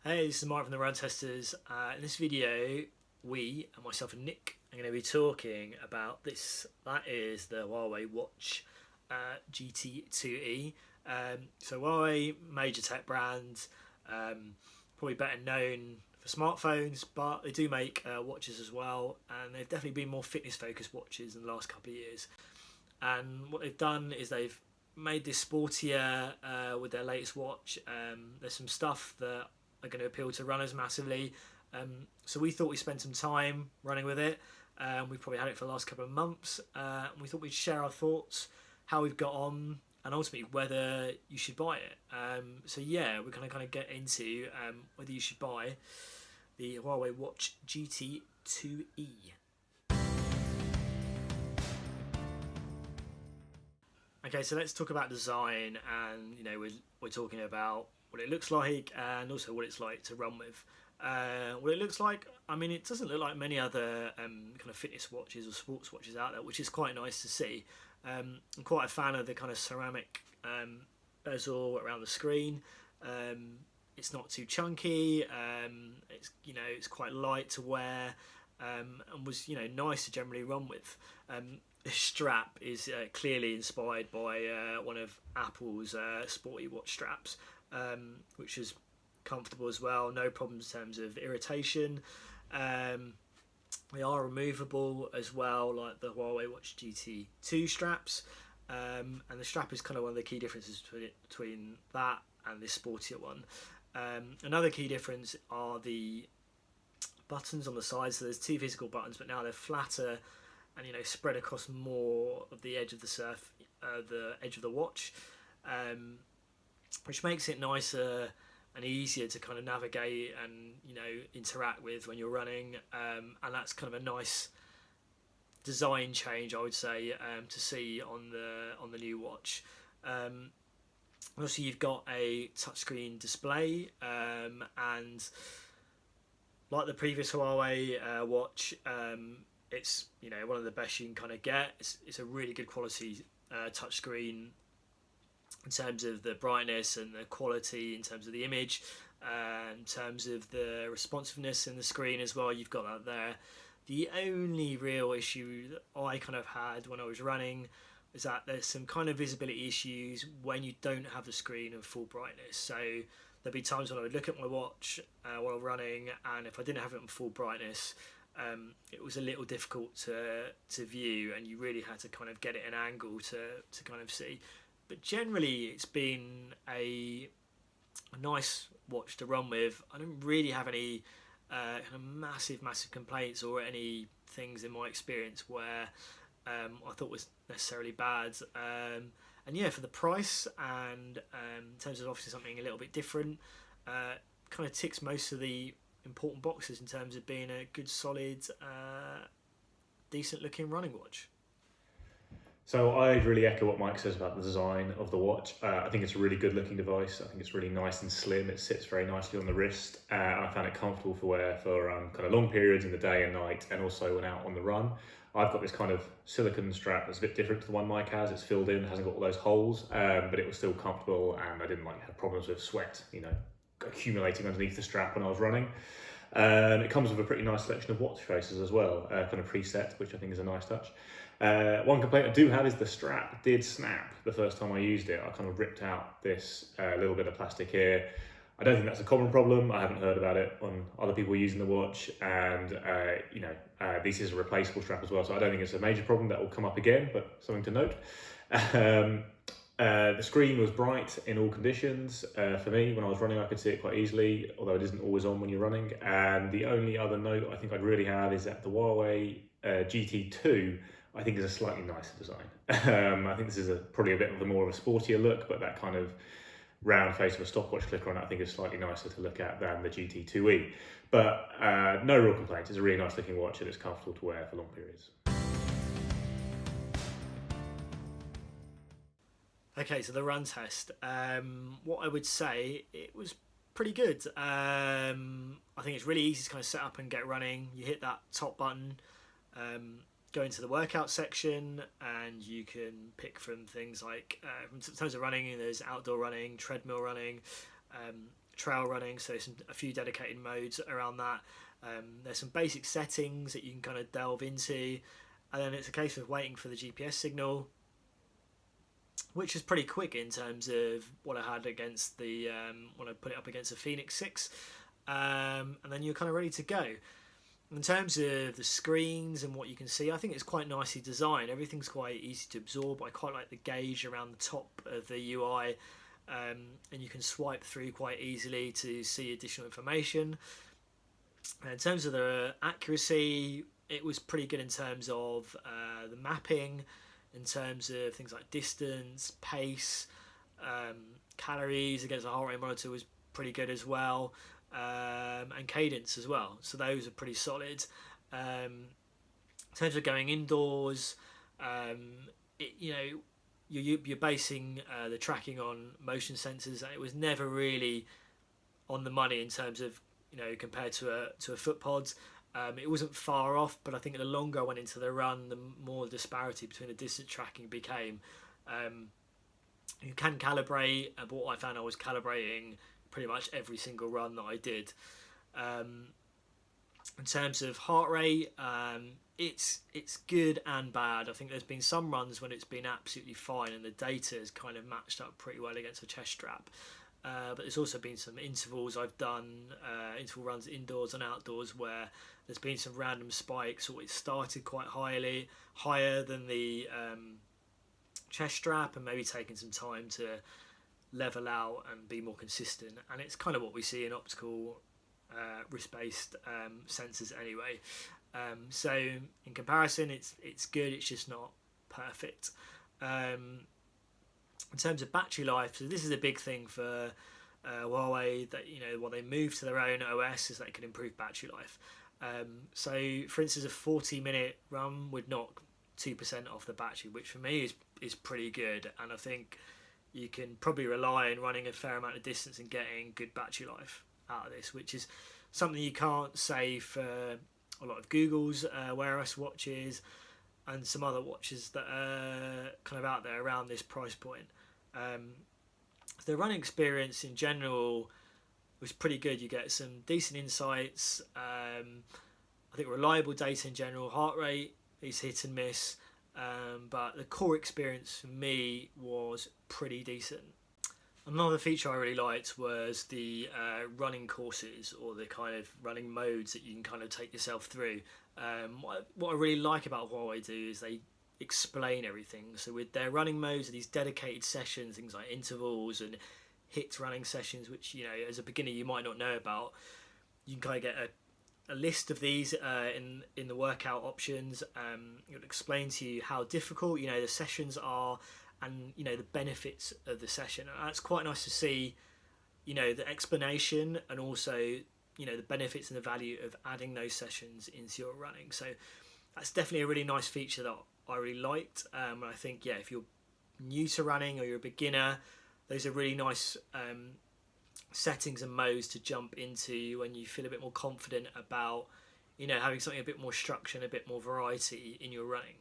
Hey, this is Mark from the Run Testers. In this video, myself and Nick, are going to be talking about this. That is the Huawei Watch GT2E. So Huawei, major tech brand, probably better known for smartphones, but they do make watches as well, and they've definitely been more fitness-focused watches in the last couple of years. And what they've done is they've made this sportier with their latest watch. There's some stuff that are going to appeal to runners massively. So we thought we'd spend some time running with it. We've probably had it for the last couple of months. And we thought we'd share our thoughts, how we've got on, and ultimately whether you should buy it. So yeah, we're going to kind of get into whether you should buy the Huawei Watch GT2E. Okay, so let's talk about design, and we're talking about what it looks like and also what it's like to run with. What it looks like, I mean, it doesn't look like many other kind of fitness watches or sports watches out there, which is quite nice to see. I'm quite a fan of the kind of ceramic bezel around the screen. It's not too chunky. It's quite light to wear, and was nice to generally run with. This strap is clearly inspired by one of Apple's sporty watch straps, which is comfortable as well. No problems in terms of irritation. They are removable as well, like the Huawei Watch GT2 straps. And the strap is kind of one of the key differences between that and this sportier one. Another key difference are the buttons on the sides. So there's two physical buttons, but now they're flatter and spread across more of the edge of the edge of the watch, which makes it nicer and easier to kind of navigate and interact with when you're running, and that's kind of a nice design change, I would say, to see on the new watch. Also, you've got a touchscreen display, and like the previous Huawei watch, it's one of the best you can kind of get. It's a really good quality touchscreen in terms of the brightness and the quality, in terms of the image, in terms of the responsiveness in the screen as well. You've got that there. The only real issue that I kind of had when I was running is that there's some kind of visibility issues when you don't have the screen of full brightness. So there'd be times when I would look at my watch while running, and if I didn't have it on full brightness, it was a little difficult to view, and you really had to kind of get it an angle to kind of see. But generally, it's been a nice watch to run with. I don't really have any kind of massive complaints or any things in my experience where I thought was necessarily bad. And yeah, for the price and in terms of obviously something a little bit different, kind of ticks most of the important boxes in terms of being a good, solid, decent looking running watch. So I really echo what Mike says about the design of the watch. I think it's a really good looking device. I think it's really nice and slim. It sits very nicely on the wrist. I found it comfortable for wear for kind of long periods in the day and night, and also when out on the run. I've got this kind of silicone strap that's a bit different to the one Mike has. It's filled in, hasn't got all those holes, but it was still comfortable, and I didn't have problems with sweat, accumulating underneath the strap when I was running. It comes with a pretty nice selection of watch faces as well, kind of preset, which I think is a nice touch. One complaint I do have is the strap did snap the first time I used it. I kind of ripped out this little bit of plastic here. I don't think that's a common problem. I haven't heard about it on other people using the watch, and this is a replaceable strap as well, so I don't think it's a major problem that will come up again, but something to note. The screen was bright in all conditions. For me, when I was running, I could see it quite easily, although it isn't always on when you're running. And the only other note I think I'd really have is that the Huawei GT2, I think, is a slightly nicer design. I think this is probably a bit of a more of a sportier look, but that kind of round face with a stopwatch clicker on it, I think, is slightly nicer to look at than the GT2E. But no real complaints. It's a really nice looking watch, and it's comfortable to wear for long periods. Okay, so the run test. What I would say, it was pretty good. I think it's really easy to kind of set up and get running. You hit that top button, go into the workout section, and you can pick from things like, in terms of running, there's outdoor running, treadmill running, trail running, so a few dedicated modes around that. There's some basic settings that you can kind of delve into, and then it's a case of waiting for the GPS signal, which is pretty quick in terms of what I had against the when I put it up against the Phoenix 6, and then you're kind of ready to go. In terms of the screens and what you can see, I think it's quite nicely designed. Everything's quite easy to absorb. I quite like the gauge around the top of the UI, and you can swipe through quite easily to see additional information. In terms of the accuracy, it was pretty good in terms of the mapping, in terms of things like distance, pace, calories against the heart rate monitor was pretty good as well. And cadence as well, so those are pretty solid. In terms of going indoors, you're basing the tracking on motion sensors, and it was never really on the money in terms of compared to a foot pod. It wasn't far off, but I think the longer I went into the run, the more the disparity between the distance tracking became. You can calibrate, but what I found, I was calibrating pretty much every single run that I did. In terms of heart rate, it's good and bad. I think there's been some runs when it's been absolutely fine and the data has kind of matched up pretty well against a chest strap. But there's also been some intervals I've done, interval runs indoors and outdoors, where there's been some random spikes, or it started quite higher than the chest strap, and maybe taking some time to level out and be more consistent. And it's kind of what we see in optical wrist-based sensors anyway. So in comparison, it's good. It's just not perfect. In terms of battery life, so this is a big thing for Huawei, that when they move to their own OS, is that it can improve battery life. So for instance, a 40-minute run would knock 2% off the battery, which for me is pretty good. And I think you can probably rely on running a fair amount of distance and getting good battery life out of this, which is something you can't say for a lot of Google's Wear OS watches and some other watches that are kind of out there around this price point. The running experience in general was pretty good. You get some decent insights. I think reliable data in general. Heart rate is hit and miss. But the core experience for me was pretty decent. Another feature I really liked was the running courses, or the kind of running modes that you can kind of take yourself through. What I really like about Huawei do is they explain everything. So with their running modes, these dedicated sessions, things like intervals and HIIT running sessions, which as a beginner you might not know about, you can kind of get a list of these in the workout options. It will explain to you how difficult the sessions are, and the benefits of the session. And that's quite nice to see, the explanation, and also the benefits and the value of adding those sessions into your running. So that's definitely a really nice feature that I really liked. And I think if you're new to running or you're a beginner, those are really nice settings and modes to jump into when you feel a bit more confident about having something a bit more structure and a bit more variety in your running.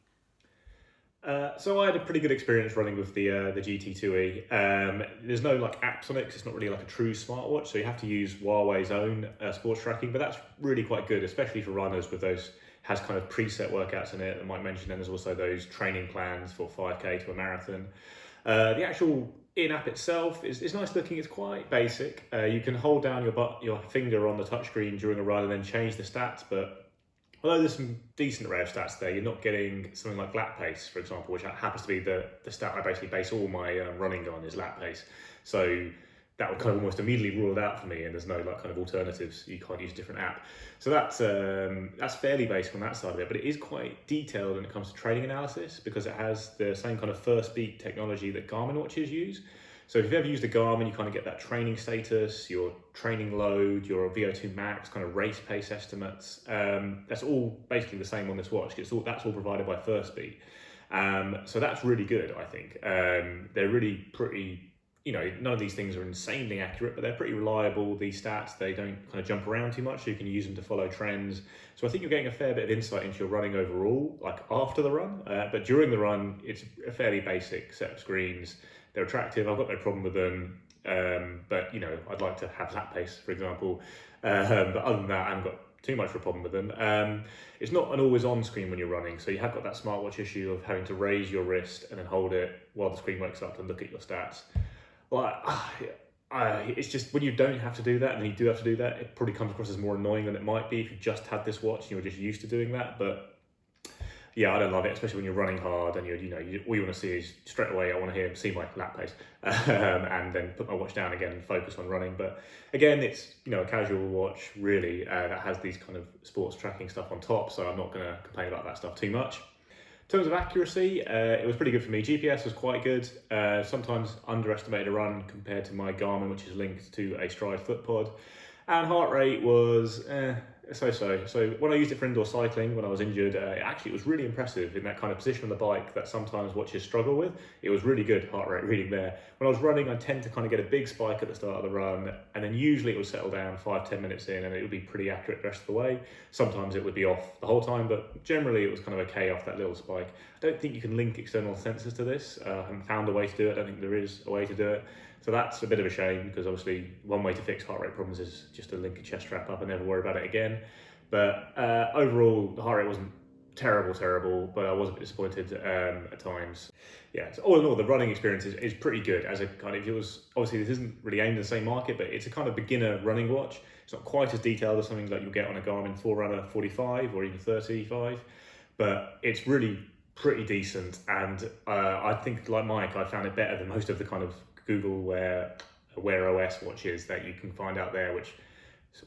So I had a pretty good experience running with the GT2e. There's no apps on it, because it's not really like a true smartwatch, so you have to use Huawei's own sports tracking, but that's really quite good, especially for runners. With those, has kind of preset workouts in it. I might mention, then there's also those training plans for 5k to a marathon. The actual in-app itself is nice looking. It's quite basic. You can hold down your finger on the touchscreen during a run and then change the stats, but although there's some decent array of stats there, you're not getting something like lap pace, for example, which happens to be the stat I basically base all my running on, is lap pace. So that would kind of almost immediately rule it out for me, and there's no kind of alternatives. You can't use a different app. So that's fairly basic on that side of it, but it is quite detailed when it comes to training analysis, because it has the same kind of first beat technology that Garmin watches use. So if you've ever used a Garmin, you kind of get that training status, your training load, your VO2 max, kind of race pace estimates. That's all basically the same on this watch. That's all provided by Firstbeat. So that's really good, I think. They're really pretty, none of these things are insanely accurate, but they're pretty reliable, these stats. They don't kind of jump around too much, so you can use them to follow trends. So I think you're getting a fair bit of insight into your running overall, after the run. But during the run, it's a fairly basic set of screens. They're attractive. I've got no problem with them. But I'd like to have lap pace, for example. But other than that, I haven't got too much of a problem with them. It's not an always-on screen when you're running, so you have got that smartwatch issue of having to raise your wrist and then hold it while the screen wakes up and look at your stats. It's just when you don't have to do that and then you do have to do that, it probably comes across as more annoying than it might be if you just had this watch and you were just used to doing that. But yeah, I don't love it, especially when you're running hard and all you want to see is straight away, I want to see my lap pace, and then put my watch down again and focus on running. But again, it's a casual watch really that has these kind of sports tracking stuff on top, so I'm not going to complain about that stuff too much. In terms of accuracy, it was pretty good for me. GPS was quite good. Sometimes underestimated a run compared to my Garmin, which is linked to a Stride footpod, and heart rate was so-so. So when I used it for indoor cycling, when I was injured, it was really impressive in that kind of position on the bike that sometimes watches struggle with. It was really good heart rate reading there. When I was running, I tend to kind of get a big spike at the start of the run, and then usually it would settle down 5-10 minutes in, and it would be pretty accurate the rest of the way. Sometimes it would be off the whole time, but generally it was kind of okay off that little spike. I don't think you can link external sensors to this. I haven't found a way to do it. I don't think there is a way to do it. So that's a bit of a shame, because obviously one way to fix heart rate problems is just to link a chest strap up and never worry about it again. But overall, the heart rate wasn't terrible, but I was a bit disappointed at times. Yeah, so all in all, the running experience is pretty good. As a kind of, obviously this isn't really aimed in the same market, but it's a kind of beginner running watch. It's not quite as detailed as something like you'll get on a Garmin Forerunner 45 or even 35, but it's really pretty decent. And I think, like Mike, I found it better than most of the kind of Google Wear OS watches that you can find out there, which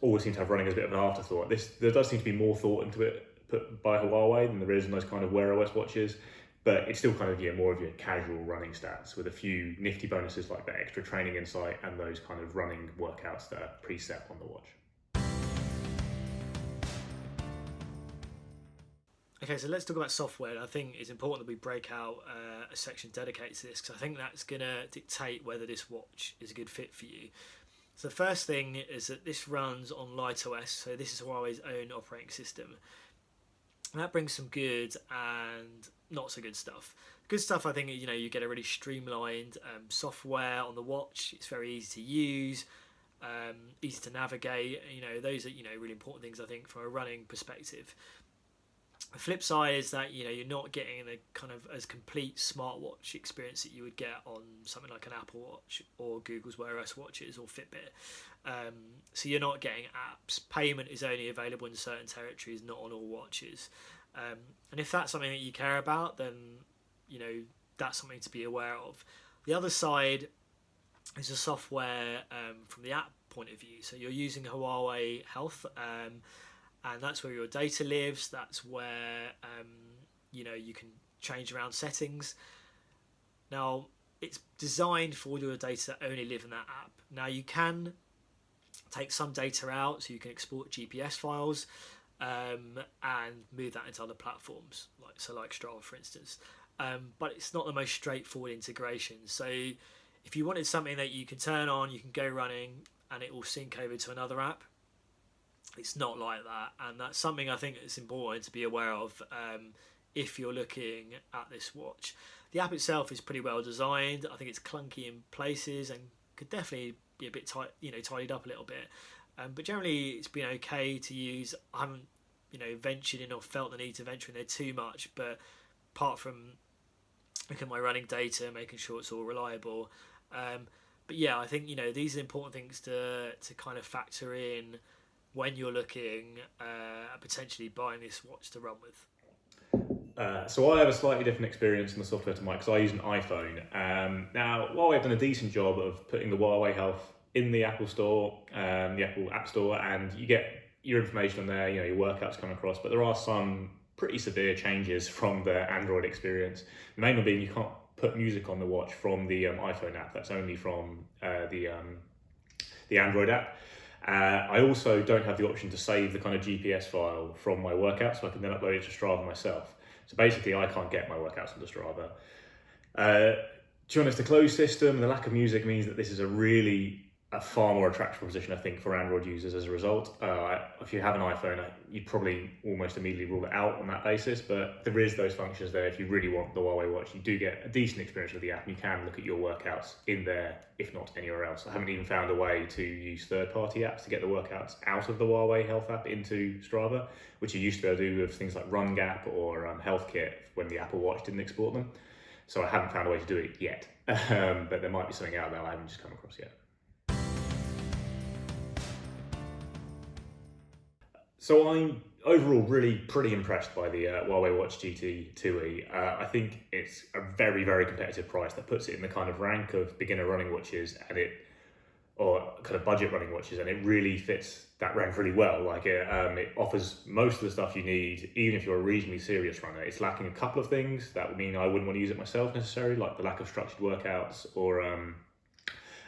always seem to have running as a bit of an afterthought. There does seem to be more thought into it put by Huawei than there is in those kind of Wear OS watches, but it's still kind of more of your casual running stats with a few nifty bonuses like that extra training insight and those kind of running workouts that are preset on the watch. Okay, so let's talk about software. I think it's important that we break out a section dedicated to this, because I think that's going to dictate whether this watch is a good fit for you. So the first thing is that this runs on Light OS, so this is Huawei's own operating system. And that brings some good and not so good stuff. Good stuff, I think, you get a really streamlined software on the watch. It's very easy to use, easy to navigate. Those are really important things, I think, from a running perspective. The flip side is that you're not getting the kind of as complete smartwatch experience that you would get on something like an Apple Watch or Google's Wear OS watches or Fitbit. So you're not getting apps. Payment is only available in certain territories, not on all watches. And if that's something that you care about, then that's something to be aware of. The other side is the software from the app point of view. So you're using Huawei Health. And that's where your data lives. That's where you can change around settings. Now, it's designed for all your data that only live in that app. Now, you can take some data out, so you can export GPS files and move that into other platforms, like Strava, for instance. But it's not the most straightforward integration. So if you wanted something that you can turn on, you can go running, and it will sync over to another app, it's not like that, and that's something I think it's important to be aware of if you're looking at this watch. The app itself is pretty well designed. I think it's clunky in places and could definitely be a bit tidied up a little bit. But generally, it's been okay to use. I haven't ventured in or felt the need to venture in there too much. But apart from looking at my running data, making sure it's all reliable. But yeah, I think these are important things to kind of factor in when you're looking at potentially buying this watch to run with. So I have a slightly different experience in the software to Mike, because I use an iPhone. Now, Huawei have done a decent job of putting the Huawei Health in the Apple Store, the Apple App Store, and you get your information on there, your workouts come across, but there are some pretty severe changes from the Android experience. The main one being you can't put music on the watch from the iPhone app. That's only from the Android app. I also don't have the option to save the kind of GPS file from my workout, so I can then upload it to Strava myself. So basically, I can't get my workouts onto Strava. To be honest, the closed system and the lack of music means that this is a really a far more attractive proposition, I think, for Android users as a result. If you have an iPhone, you'd probably almost immediately rule it out on that basis, but there is those functions there. If you really want the Huawei Watch, you do get a decent experience with the app, and you can look at your workouts in there, if not anywhere else. I haven't even found a way to use third-party apps to get the workouts out of the Huawei Health app into Strava, which you used to be able to do with things like RunGap or Health Kit when the Apple Watch didn't export them. So I haven't found a way to do it yet, but there might be something out there I haven't just come across yet. So I'm overall really pretty impressed by the Huawei Watch GT 2E. I think it's a very, very competitive price that puts it in the kind of rank of beginner running watches or kind of budget running watches, and it really fits that rank really well. Like it offers most of the stuff you need, even if you're a reasonably serious runner. It's lacking a couple of things that would mean I wouldn't want to use it myself necessarily, like the lack of structured workouts or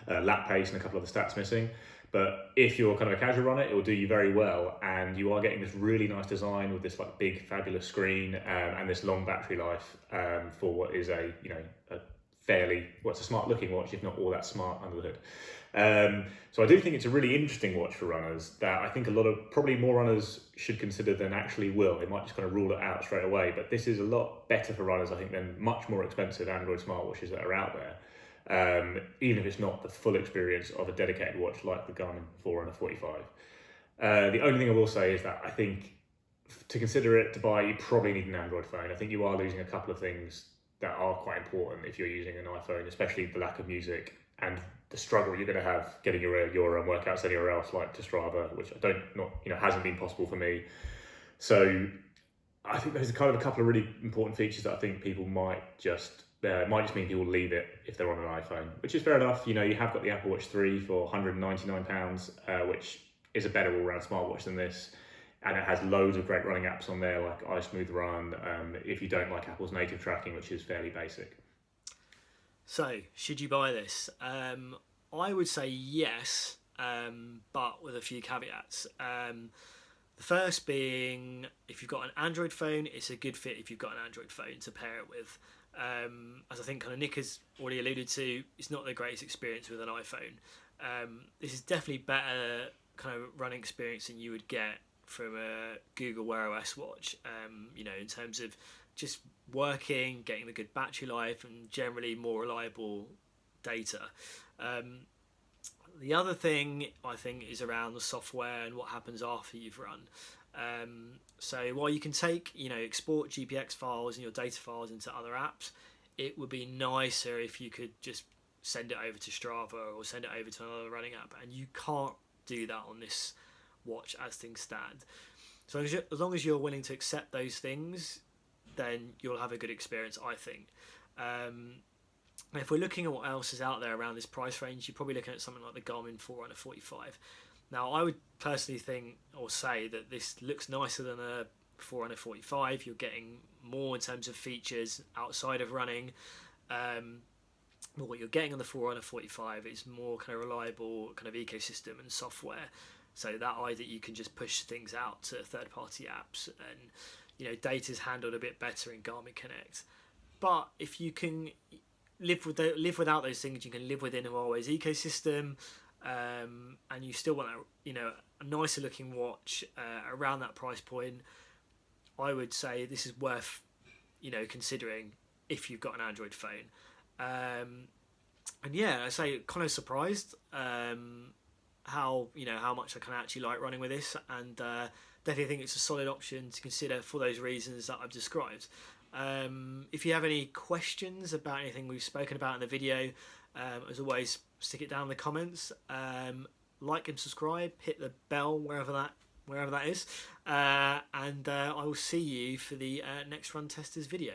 lap pace and a couple of the stats missing. But if you're kind of a casual runner, it will do you very well, and you are getting this really nice design with this like big fabulous screen and this long battery life for what is a it's a smart looking watch, if not all that smart under the hood. So I do think it's a really interesting watch for runners that I think probably more runners should consider than actually will. They might just kind of rule it out straight away, but this is a lot better for runners, I think, than much more expensive Android smartwatches that are out there. Even if it's not the full experience of a dedicated watch like the Garmin Forerunner 45. The only thing I will say is that I think to consider it to buy, you probably need an Android phone. I think you are losing a couple of things that are quite important if you're using an iPhone, especially the lack of music and the struggle you're going to have getting your workouts anywhere else, like to Strava, which hasn't been possible for me. So I think there's kind of a couple of really important features that I think people might just mean people leave it if they're on an iPhone, which is fair enough. You have got the Apple Watch 3 for £199, which is a better all-round smartwatch than this. And it has loads of great running apps on there, like iSmooth Run, if you don't like Apple's native tracking, which is fairly basic. So, should you buy this? I would say yes, but with a few caveats. The first being, if you've got an Android phone, it's a good fit if you've got an Android phone to pair it with. As I think kind of Nick has already alluded to, it's not the greatest experience with an iPhone. This is definitely better kind of running experience than you would get from a Google Wear OS watch, in terms of just working, getting the good battery life and generally more reliable data. The other thing I think is around the software and what happens after you've run. So while you can export GPX files and your data files into other apps, it would be nicer if you could just send it over to Strava or send it over to another running app, and you can't do that on this watch as things stand. So as long as you're willing to accept those things, then you'll have a good experience, I think. If we're looking at what else is out there around this price range, you're probably looking at something like the Garmin Forerunner 45. Now, I would personally think or say that this looks nicer than a Forerunner 45. You're getting more in terms of features outside of running. What you're getting on the Forerunner 45 is more kind of reliable kind of ecosystem and software. So that idea that you can just push things out to third-party apps, and data is handled a bit better in Garmin Connect. But if you can live without those things, you can live within Huawei's ecosystem, and you still want a nicer looking watch around that price point. I would say this is worth considering if you've got an Android phone. And yeah, I say kind of surprised how much I can actually like running with this, and definitely think it's a solid option to consider for those reasons that I've described. If you have any questions about anything we've spoken about in the video, as always, stick it down in the comments. Like and subscribe, hit the bell wherever that is, and I will see you for the next Run Testers video.